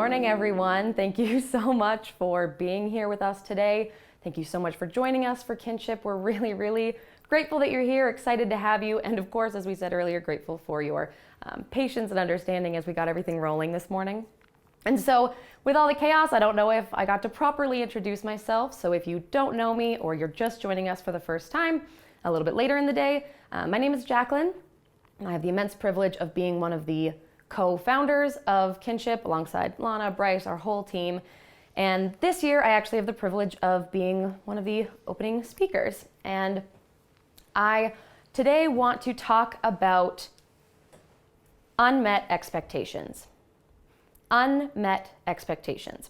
morning, everyone. Thank you so much for being here with us today. Thank you so much for joining us for Kinship. We're really grateful that you're here, excited to have you, and of course, as we said earlier, grateful for your patience and understanding as we got everything rolling this morning. And so, with all the chaos, I don't know if I got to properly introduce myself, so if you don't know me or you're just joining us for the first time, a little bit later in the day, my name is Jacqueline. I have the immense privilege of being one of the co-founders of Kinship alongside Lana, Bryce, our whole team. And this year I actually have the privilege of being one of the opening speakers. And I today want to talk about unmet expectations. Unmet expectations.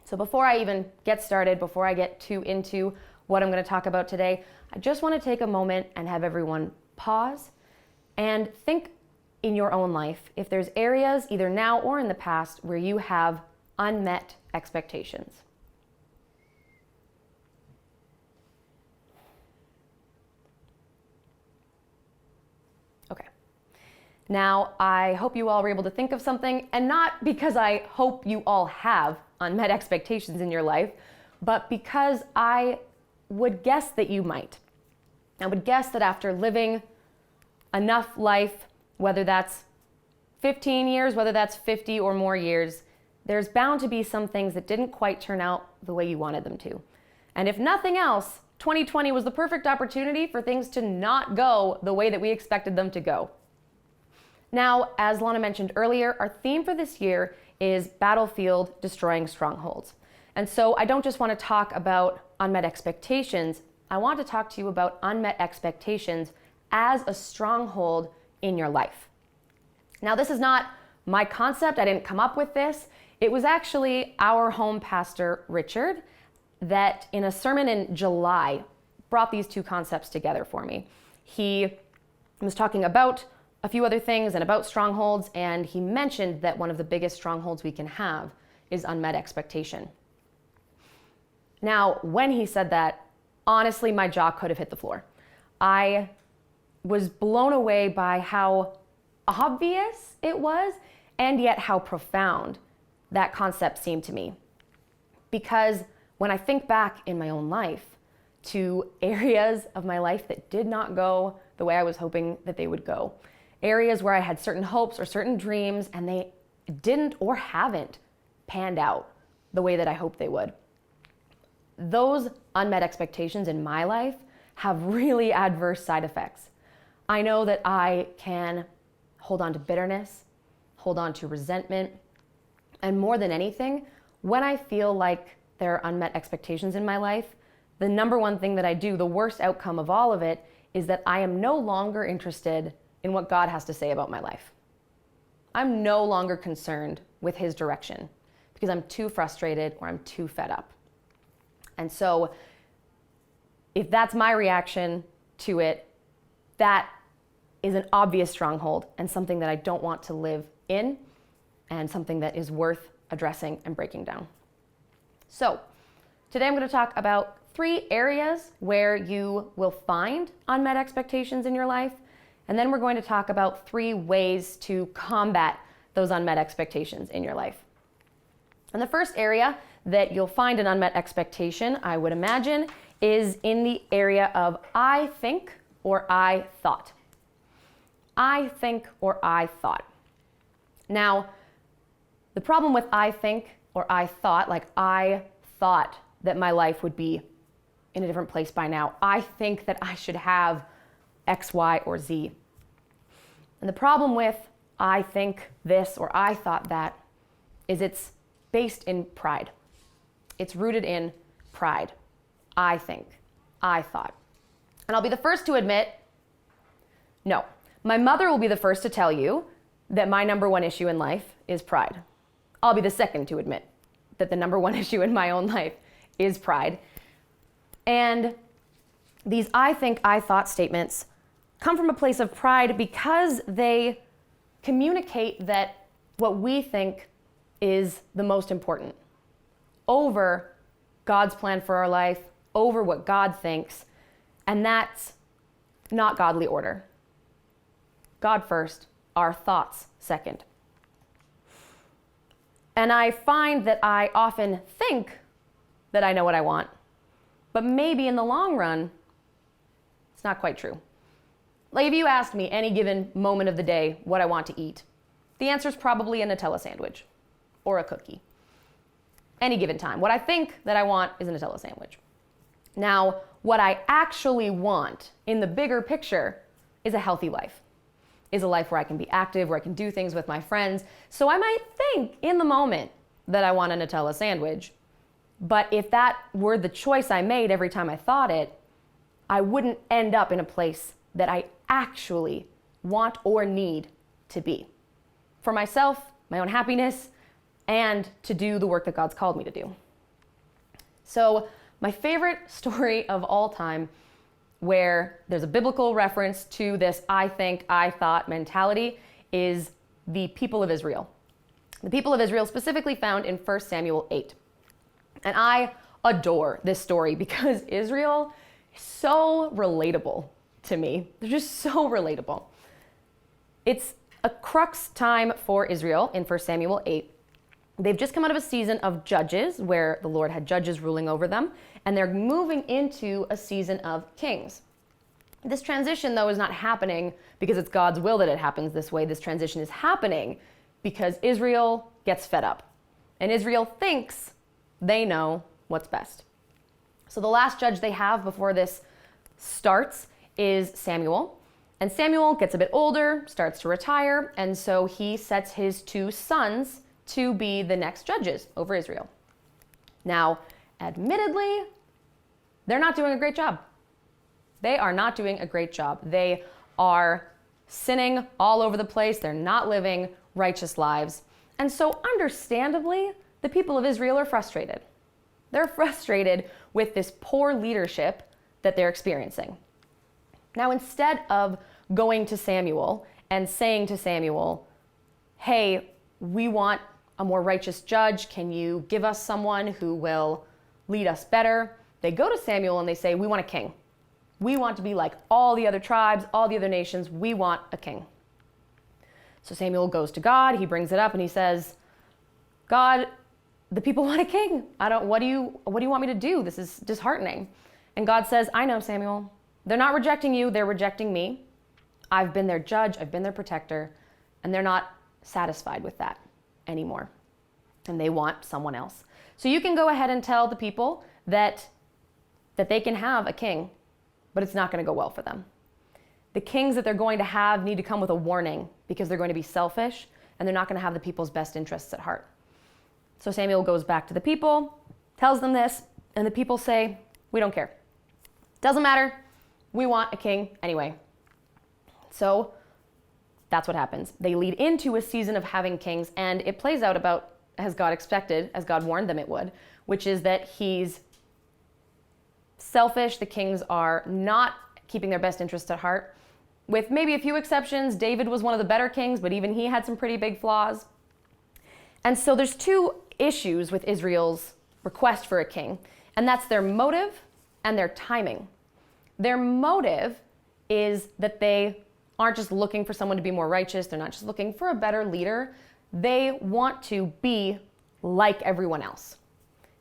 So before I even get started, before I get too into what I'm going to talk about today, I just want to take a moment and have everyone pause and think in your own life if there's areas, either now or in the past, where you have unmet expectations. Okay. Now, I hope you all were able to think of something, and not because I hope you all have unmet expectations in your life, but because I would guess that you might. I would guess that after living enough life, whether that's 15 years, whether that's 50 or more years, there's bound to be some things that didn't quite turn out the way you wanted them to. And if nothing else, 2020 was the perfect opportunity for things to not go the way that we expected them to go. Now, as Lana mentioned earlier, our theme for this year is Battlefield Destroying Strongholds. And so I don't just want to talk about unmet expectations, I want to talk to you about unmet expectations as a stronghold in your life. Now, this is not my concept. I didn't come up with this. It was actually our home pastor, Richard, that in a sermon in July brought these two concepts together for me. He was talking about a few other things and about strongholds, and he mentioned that one of the biggest strongholds we can have is unmet expectation. Now, when he said that, honestly, my jaw could have hit the floor. I was blown away by how obvious it was, and yet how profound that concept seemed to me. Because when I think back in my own life to areas of my life that did not go the way I was hoping that they would go, areas where I had certain hopes or certain dreams and they didn't or haven't panned out the way that I hoped they would, those unmet expectations in my life have really adverse side effects. I know that I can hold on to bitterness, hold on to resentment, and more than anything, when I feel like there are unmet expectations in my life, the number one thing that I do, the worst outcome of all of it, is that I am no longer interested in what God has to say about my life. I'm no longer concerned with His direction because I'm too frustrated or I'm too fed up. And so, if that's my reaction to it, that is an obvious stronghold and something that I don't want to live in and something that is worth addressing and breaking down. So, today I'm going to talk about 3 areas where you will find unmet expectations in your life, and then we're going to talk about 3 ways to combat those unmet expectations in your life. And the first area that you'll find an unmet expectation, I would imagine, is in the area of I think or I thought. I think or I thought. Now, the problem with I think or I thought, like I thought that my life would be in a different place by now. I think that I should have X, Y, or Z. And the problem with I think this or I thought that is it's based in pride. It's rooted in pride. I think, I thought. And I'll be the first to admit, no. My mother will be the first to tell you that my number one issue in life is pride. I'll be the second to admit that the number one issue in my own life is pride. And these I think, I thought statements come from a place of pride because they communicate that what we think is the most important over God's plan for our life, over what God thinks, and that's not godly order. God first, our thoughts second. And I find that I often think that I know what I want, but maybe in the long run, it's not quite true. Like if you asked me any given moment of the day what I want to eat, the answer is probably a Nutella sandwich or a cookie. Any given time. What I think that I want is a Nutella sandwich. Now, what I actually want in the bigger picture is a healthy life, is a life where I can be active, where I can do things with my friends. So I might think in the moment that I want a Nutella sandwich, but if that were the choice I made every time I thought it, I wouldn't end up in a place that I actually want or need to be for myself, my own happiness, and to do the work that God's called me to do. So my favorite story of all time, where there's a biblical reference to this I think, I thought mentality, is the people of Israel. The people of Israel, specifically found in 1 Samuel 8. And I adore this story because Israel is so relatable to me. They're just so relatable. It's a crux time for Israel in 1 Samuel 8. They've just come out of a season of judges where the Lord had judges ruling over them, and they're moving into a season of kings. This transition, though, is not happening because it's God's will that it happens this way. This transition is happening because Israel gets fed up, and Israel thinks they know what's best. So the last judge they have before this starts is Samuel. And Samuel gets a bit older, starts to retire, and so he sets his two sons to be the next judges over Israel. Now, admittedly, they're not doing a great job. They are not doing a great job. They are sinning all over the place. They're not living righteous lives. And so understandably, the people of Israel are frustrated. They're frustrated with this poor leadership that they're experiencing. Now, instead of going to Samuel and saying to Samuel, hey, we want a more righteous judge. Can you give us someone who will lead us better? They go to Samuel and they say, we want a king. We want to be like all the other tribes, all the other nations. We want a king. So Samuel goes to God. He brings it up and he says, God, the people want a king. What do you want me to do? This is disheartening. And God says, I know, Samuel. They're not rejecting you. They're rejecting me. I've been their judge. I've been their protector. And they're not satisfied with that anymore. And they want someone else. So you can go ahead and tell the people that they can have a king, but it's not going to go well for them. The kings that they're going to have need to come with a warning because they're going to be selfish and they're not going to have the people's best interests at heart. So Samuel goes back to the people, tells them this, and the people say, we don't care. Doesn't matter. We want a king anyway. So that's what happens. They lead into a season of having kings, and it plays out about as God expected, as God warned them it would, which is that he's selfish. The kings are not keeping their best interests at heart. With maybe a few exceptions, David was one of the better kings, but even he had some pretty big flaws. And so there's two issues with Israel's request for a king, and that's their motive and their timing. Their motive is that they aren't just looking for someone to be more righteous. They're not just looking for a better leader. They want to be like everyone else.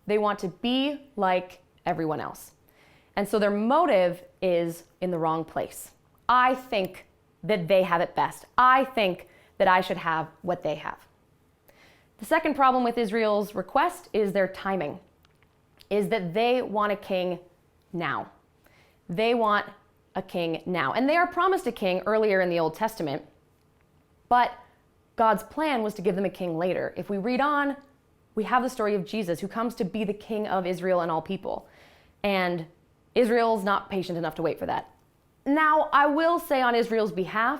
They want to be like everyone else. And so their motive is in the wrong place. I think that they have it best. I think that I should have what they have. The second problem with Israel's request is their timing, is that they want a king now. They want a king now. And they are promised a king earlier in the Old Testament, but God's plan was to give them a king later. If we read on, we have the story of Jesus, who comes to be the king of Israel and all people. And Israel's not patient enough to wait for that. Now, I will say on Israel's behalf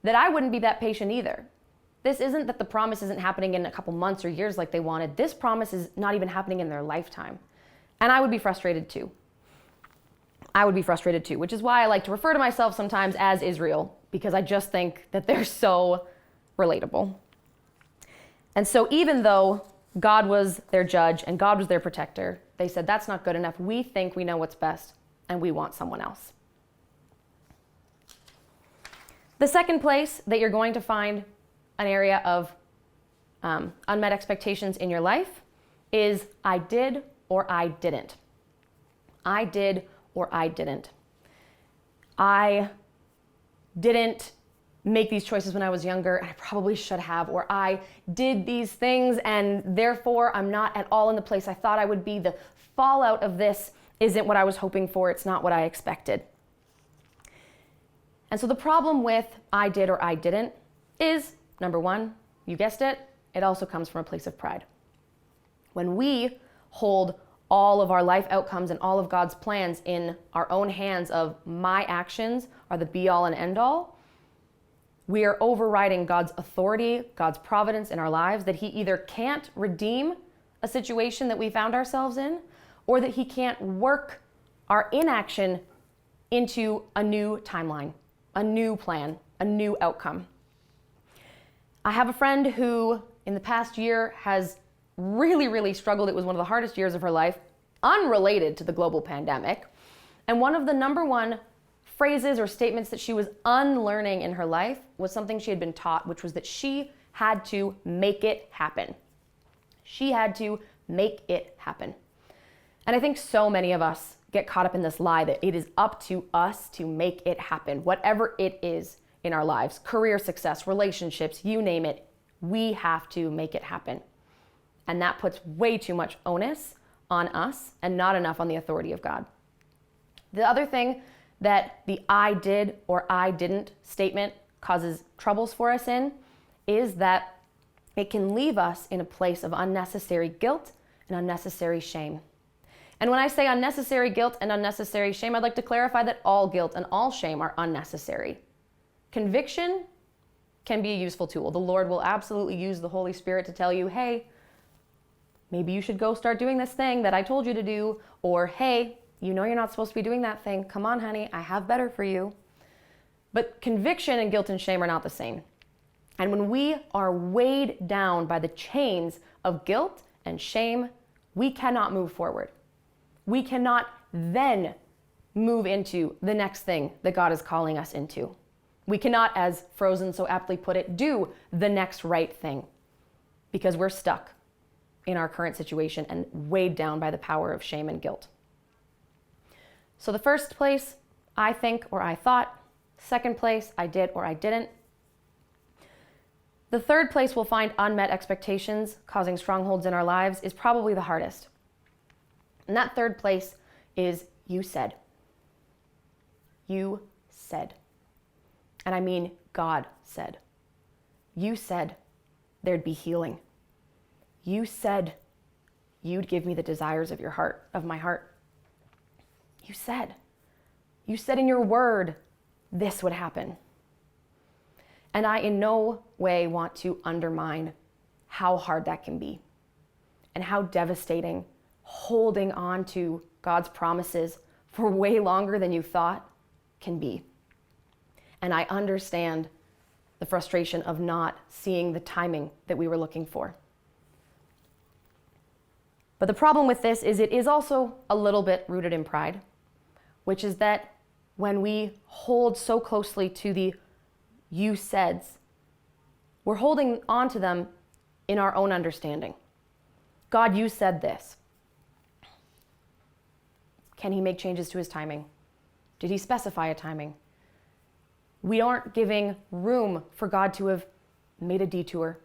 that I wouldn't be that patient either. This isn't that the promise isn't happening in a couple months or years like they wanted. This promise is not even happening in their lifetime. And I would be frustrated too. Which is why I like to refer to myself sometimes as Israel, because I just think that they're so relatable. And so even though God was their judge and God was their protector, they said, that's not good enough. We think we know what's best and we want someone else. The second place that you're going to find an area of unmet expectations in your life is I did or I didn't. I did or I didn't. I didn't make these choices when I was younger, and I probably should have, or I did these things and therefore I'm not at all in the place I thought I would be. The fallout of this isn't what I was hoping for. It's not what I expected. And so the problem with I did or I didn't is, number one, you guessed it, it also comes from a place of pride. When we hold all of our life outcomes and all of God's plans in our own hands of my actions are the be all and end all, we are overriding God's authority, God's providence in our lives, that he either can't redeem a situation that we found ourselves in, or that he can't work our inaction into a new timeline, a new plan, a new outcome. I have a friend who in the past year has really struggled. It was one of the hardest years of her life, unrelated to the global pandemic. And one of the number one phrases or statements that she was unlearning in her life was something she had been taught, which was that she had to make it happen. She had to make it happen. And I think so many of us get caught up in this lie that it is up to us to make it happen, whatever it is in our lives, career success, relationships, you name it, we have to make it happen. And that puts way too much onus on us and not enough on the authority of God. The other thing that the I did or I didn't statement causes troubles for us in is that it can leave us in a place of unnecessary guilt and unnecessary shame. And when I say unnecessary guilt and unnecessary shame, I'd like to clarify that all guilt and all shame are unnecessary. Conviction can be a useful tool. The Lord will absolutely use the Holy Spirit to tell you, hey, maybe you should go start doing this thing that I told you to do, or hey, you know you're not supposed to be doing that thing. Come on, honey, I have better for you. But conviction and guilt and shame are not the same. And when we are weighed down by the chains of guilt and shame, we cannot move forward. We cannot then move into the next thing that God is calling us into. We cannot, as Frozen so aptly put it, do the next right thing because we're stuck in our current situation and weighed down by the power of shame and guilt. So the first place, I think or I thought. Second place, I did or I didn't. The third place we'll find unmet expectations causing strongholds in our lives is probably the hardest. And that third place is you said. You said. And I mean God said. You said there'd be healing. You said you'd give me the desires of your heart, of my heart. You said in your word, this would happen. And I in no way want to undermine how hard that can be and how devastating holding on to God's promises for way longer than you thought can be. And I understand the frustration of not seeing the timing that we were looking for. But the problem with this is it is also a little bit rooted in pride, which is that when we hold so closely to the you saids, we're holding on to them in our own understanding. God, you said this. Can he make changes to his timing? Did he specify a timing? We aren't giving room for God to have made a detour,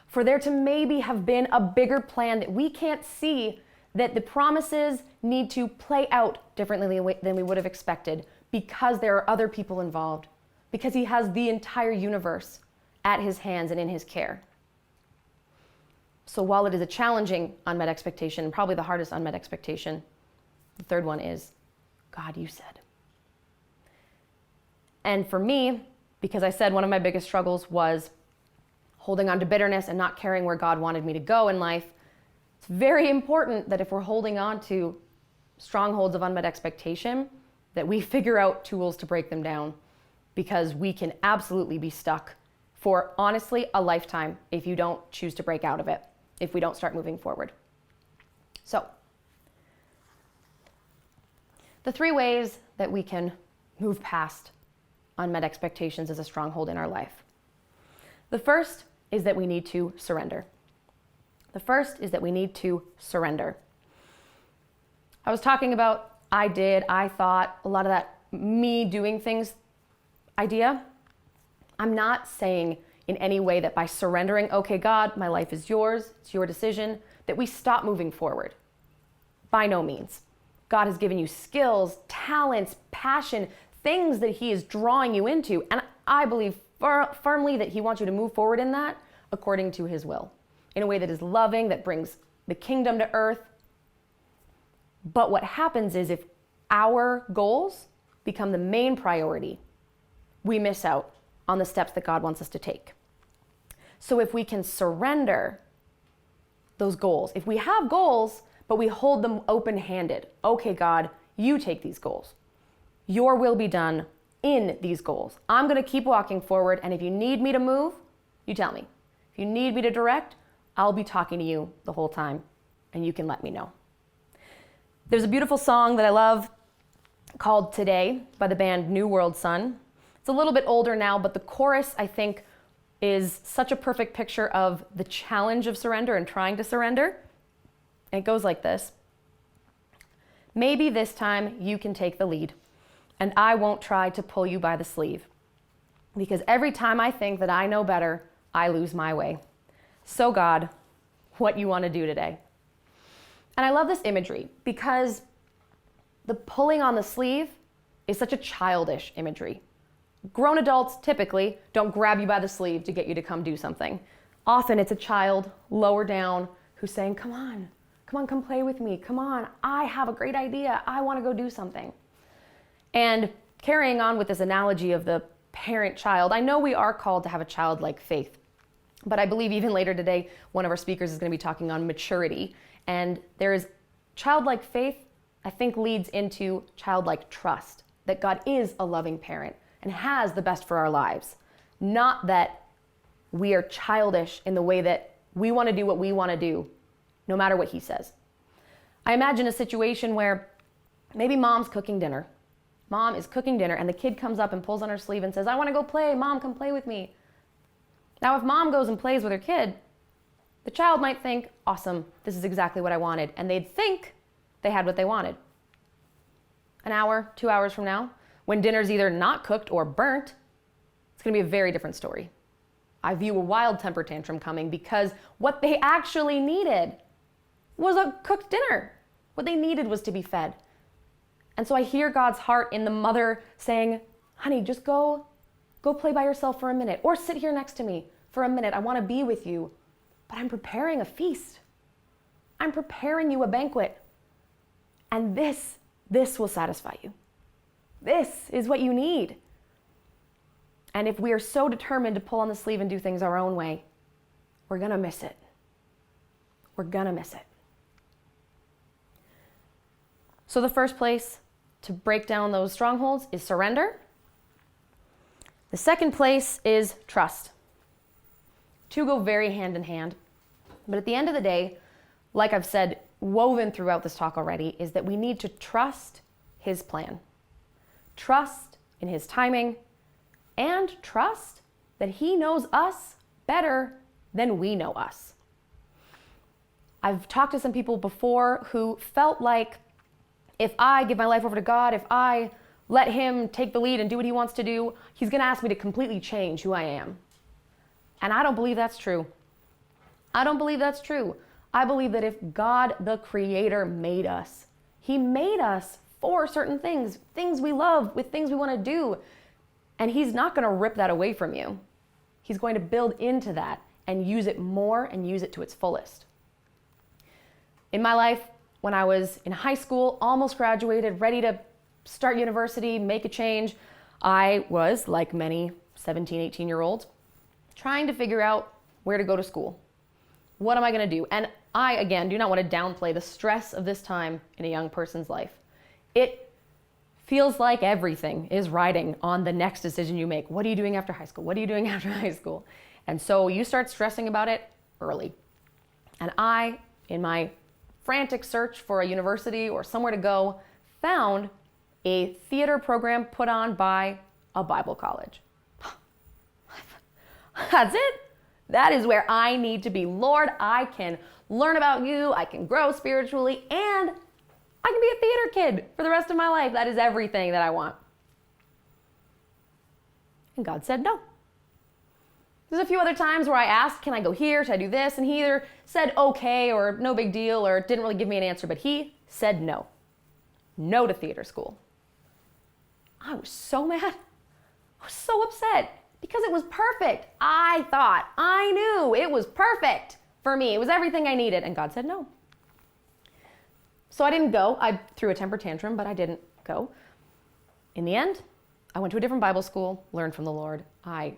for there to maybe have been a bigger plan that we can't see, that the promises need to play out differently than we would have expected because there are other people involved, because he has the entire universe at his hands and in his care. So while it is a challenging unmet expectation, and probably the hardest unmet expectation, the third one is, God, you said. And for me, because I said one of my biggest struggles was holding on to bitterness and not caring where God wanted me to go in life, it's very important that if we're holding on to strongholds of unmet expectation, that we figure out tools to break them down, because we can absolutely be stuck for, honestly, a lifetime if you don't choose to break out of it, if we don't start moving forward. So, the 3 ways that we can move past unmet expectations as a stronghold in our life. The first is that we need to surrender. The first is that we need to surrender. I was talking about I thought, a lot of that me doing things idea. I'm not saying in any way that by surrendering, okay, God, my life is yours, it's your decision, that we stop moving forward. By no means. God has given you skills, talents, passion, things that he is drawing you into. And I believe firmly that he wants you to move forward in that according to his will, in a way that is loving, that brings the kingdom to earth. But what happens is if our goals become the main priority, we miss out on the steps that God wants us to take. So if we can surrender those goals, if we have goals, but we hold them open-handed, okay, God, you take these goals. Your will be done in these goals. I'm going to keep walking forward, and if you need me to move, you tell me. If you need me to direct, I'll be talking to you the whole time, and you can let me know. There's a beautiful song that I love called Today by the band New World Sun. It's a little bit older now, but the chorus, I think, is such a perfect picture of the challenge of surrender and trying to surrender. And it goes like this. Maybe this time you can take the lead, and I won't try to pull you by the sleeve. Because every time I think that I know better, I lose my way. So God, what you want to do today? And I love this imagery because the pulling on the sleeve is such a childish imagery. Grown adults typically don't grab you by the sleeve to get you to come do something. Often it's a child lower down who's saying, come on, come play with me. Come on, I have a great idea. I want to go do something. And carrying on with this analogy of the parent-child, I know we are called to have a childlike faith, but I believe even later today, one of our speakers is going to be talking on maturity. And there is childlike faith, I think, leads into childlike trust, that God is a loving parent and has the best for our lives. Not that we are childish in the way that we want to do what we want to do, no matter what he says. I imagine a situation where maybe mom's cooking dinner. Mom is cooking dinner and the kid comes up and pulls on her sleeve and says, I want to go play. Mom, come play with me. Now, if mom goes and plays with her kid, the child might think, awesome, this is exactly what I wanted. And they'd think they had what they wanted. An hour, 2 hours from now, when dinner's either not cooked or burnt, it's going to be a very different story. I view a wild temper tantrum coming because what they actually needed was a cooked dinner. What they needed was to be fed. And so I hear God's heart in the mother saying, honey, just go play by yourself for a minute, or sit here next to me for a minute. I want to be with you, but I'm preparing a feast. I'm preparing you a banquet. And this will satisfy you. This is what you need. And if we are so determined to pull on the sleeve and do things our own way, we're going to miss it. We're going to miss it. So the first place to break down those strongholds is surrender. The second place is trust. Two go very hand in hand. But at the end of the day, like I've said, woven throughout this talk already, is that we need to trust his plan. Trust in his timing, and trust that he knows us better than we know us. I've talked to some people before who felt like if I give my life over to God, if I let him take the lead and do what he wants to do, he's going to ask me to completely change who I am. And I don't believe that's true. I don't believe that's true. I believe that if God, the Creator, made us, he made us for certain things we love, with things we want to do. And he's not going to rip that away from you. He's going to build into that and use it more and use it to its fullest. In my life, when I was in high school, almost graduated, ready to start university, make a change, I was, like many 17, 18-year-olds, trying to figure out where to go to school. What am I going to do? And I, again, do not want to downplay the stress of this time in a young person's life. It feels like everything is riding on the next decision you make. What are you doing after high school? What are you doing after high school? And so you start stressing about it early. And I, in my frantic search for a university or somewhere to go, found a theater program put on by a Bible college. That's it. That is where I need to be. Lord, I can learn about you, I can grow spiritually, and I can be a theater kid for the rest of my life. That is everything that I want. And God said no. There's a few other times where I asked, can I go here? Should I do this? And he either said okay or no big deal or didn't really give me an answer, but he said no. No to theater school. I was so mad. I was so upset because it was perfect. I knew it was perfect for me. It was everything I needed. And God said no. So I didn't go. I threw a temper tantrum, but I didn't go. In the end, I went to a different Bible school, learned from the Lord. I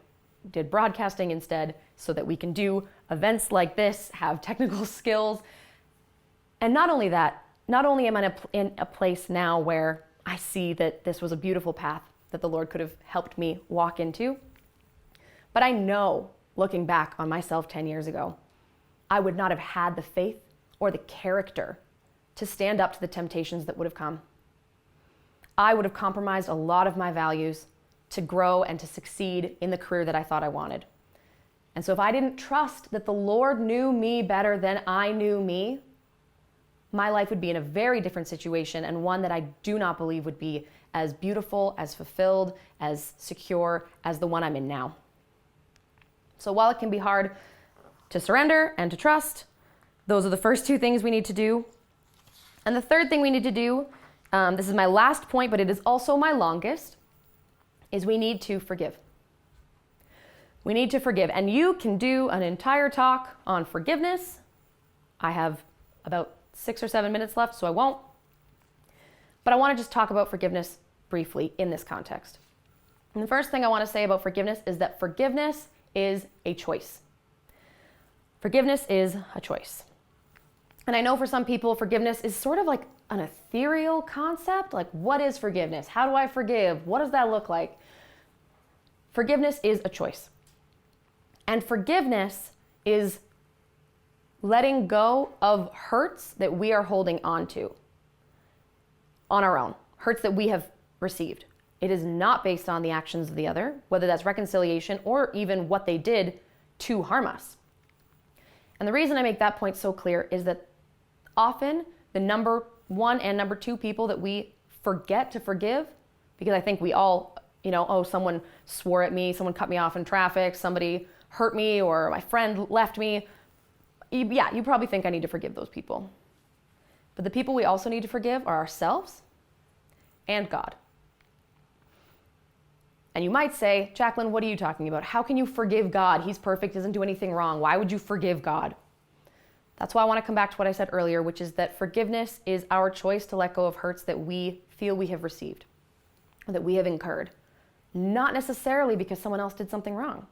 did broadcasting instead so that we can do events like this, have technical skills. And not only that, not only am I in a place now where I see that this was a beautiful path that the Lord could have helped me walk into, but I know, looking back on myself 10 years ago, I would not have had the faith or the character to stand up to the temptations that would have come. I would have compromised a lot of my values to grow and to succeed in the career that I thought I wanted. And so if I didn't trust that the Lord knew me better than I knew me, my life would be in a very different situation, and one that I do not believe would be as beautiful, as fulfilled, as secure as the one I'm in now. So while it can be hard to surrender and to trust, those are the first two things we need to do. And the third thing we need to do, this is my last point, but it is also my longest, is we need to forgive. We need to forgive. And you can do an entire talk on forgiveness. I have about 6 or 7 minutes left, so I won't. But I want to just talk about forgiveness briefly in this context. And the first thing I want to say about forgiveness is that forgiveness is a choice. Forgiveness is a choice. And I know for some people, forgiveness is sort of like an ethereal concept. Like, what is forgiveness? How do I forgive? What does that look like? Forgiveness is a choice. And forgiveness is letting go of hurts that we are holding on to on our own, hurts that we have received. It is not based on the actions of the other, whether that's reconciliation or even what they did to harm us. And the reason I make that point so clear is that often the number one and number two people that we forget to forgive, because I think we all, someone swore at me, someone cut me off in traffic, somebody hurt me, or my friend left me. Yeah, you probably think I need to forgive those people. But the people we also need to forgive are ourselves and God. And you might say, Jacqueline, what are you talking about? How can you forgive God? He's perfect, doesn't do anything wrong. Why would you forgive God? That's why I want to come back to what I said earlier, which is that forgiveness is our choice to let go of hurts that we feel we have received, or that we have incurred. Not necessarily because someone else did something wrong.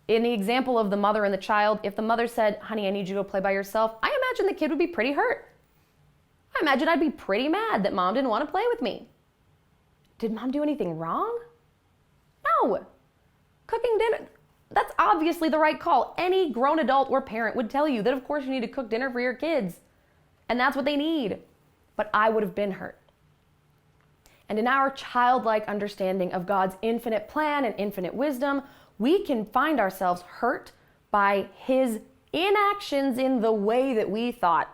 In the example of the mother and the child, if the mother said, honey, I need you to go play by yourself, I imagine the kid would be pretty hurt. I imagine I'd be pretty mad that mom didn't want to play with me. Did mom do anything wrong? No. Cooking dinner, that's obviously the right call. Any grown adult or parent would tell you that of course you need to cook dinner for your kids. And that's what they need. But I would have been hurt. And in our childlike understanding of God's infinite plan and infinite wisdom, we can find ourselves hurt by his inactions in the way that we thought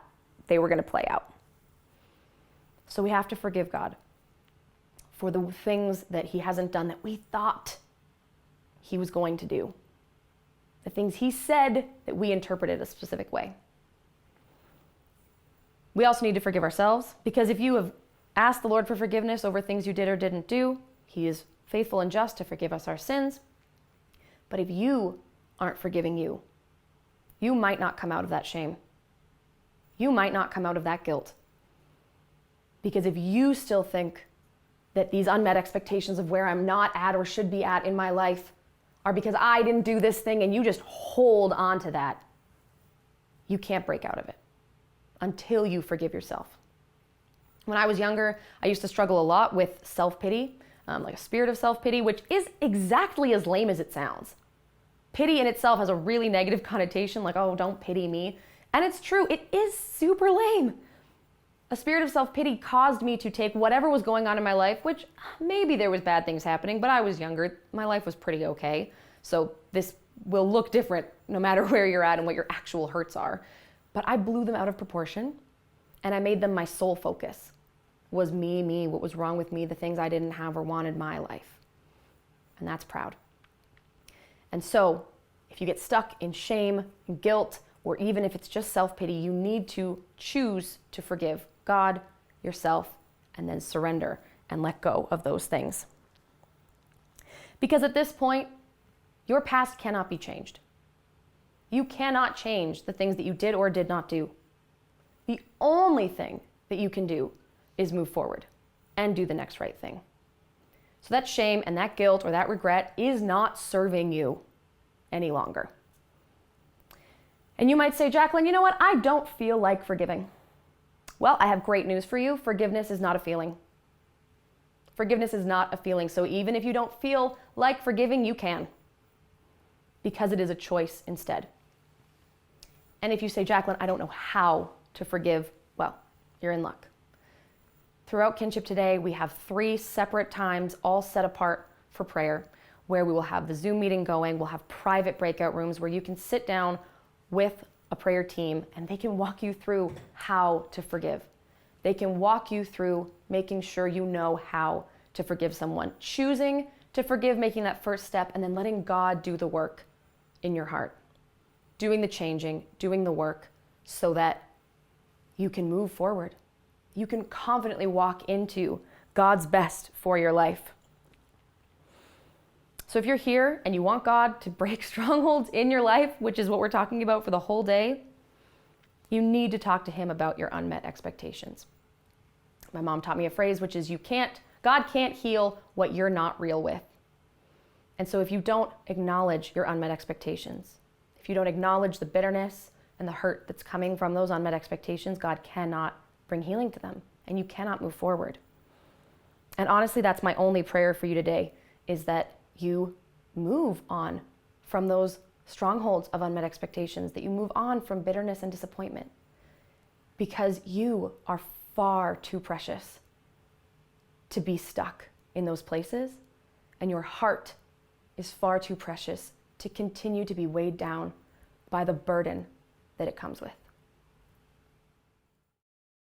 they were going to play out. So we have to forgive God for the things that he hasn't done that we thought he was going to do. The things he said that we interpreted a specific way. We also need to forgive ourselves, because if you have asked the Lord for forgiveness over things you did or didn't do, he is faithful and just to forgive us our sins. But if you aren't forgiving you might not come out of that shame. You might not come out of that guilt. Because if you still think that these unmet expectations of where I'm not at or should be at in my life are because I didn't do this thing, and you just hold on to that, you can't break out of it until you forgive yourself. When I was younger, I used to struggle a lot with self-pity, like a spirit of self-pity, which is exactly as lame as it sounds. Pity in itself has a really negative connotation, like, oh, don't pity me. And it's true, it is super lame. A spirit of self-pity caused me to take whatever was going on in my life, which maybe there was bad things happening, but I was younger. My life was pretty okay. So this will look different no matter where you're at and what your actual hurts are. But I blew them out of proportion and I made them my sole focus. Was me, what was wrong with me, the things I didn't have or wanted in my life. And that's proud. And so if you get stuck in shame and guilt, or even if it's just self-pity, you need to choose to forgive God, yourself, and then surrender and let go of those things. Because at this point, your past cannot be changed. You cannot change the things that you did or did not do. The only thing that you can do is move forward and do the next right thing. So that shame and that guilt or that regret is not serving you any longer. And you might say, Jacqueline, you know what? I don't feel like forgiving. Well, I have great news for you. Forgiveness is not a feeling. Forgiveness is not a feeling. So even if you don't feel like forgiving, you can. Because it is a choice instead. And if you say, Jacqueline, I don't know how to forgive, well, you're in luck. Throughout Kinship today, we have 3 separate times all set apart for prayer, where we will have the Zoom meeting going. We'll have private breakout rooms where you can sit down with a prayer team and they can walk you through how to forgive. They can walk you through making sure you know how to forgive someone, choosing to forgive, making that first step, and then letting God do the work in your heart, doing the changing, doing the work so that you can move forward. You can confidently walk into God's best for your life. So if you're here and you want God to break strongholds in your life, which is what we're talking about for the whole day, you need to talk to him about your unmet expectations. My mom taught me a phrase, which is God can't heal what you're not real with. And so if you don't acknowledge your unmet expectations, if you don't acknowledge the bitterness and the hurt that's coming from those unmet expectations, God cannot bring healing to them and you cannot move forward. And honestly, that's my only prayer for you today, is that you move on from those strongholds of unmet expectations, that you move on from bitterness and disappointment, because you are far too precious to be stuck in those places, and your heart is far too precious to continue to be weighed down by the burden that it comes with.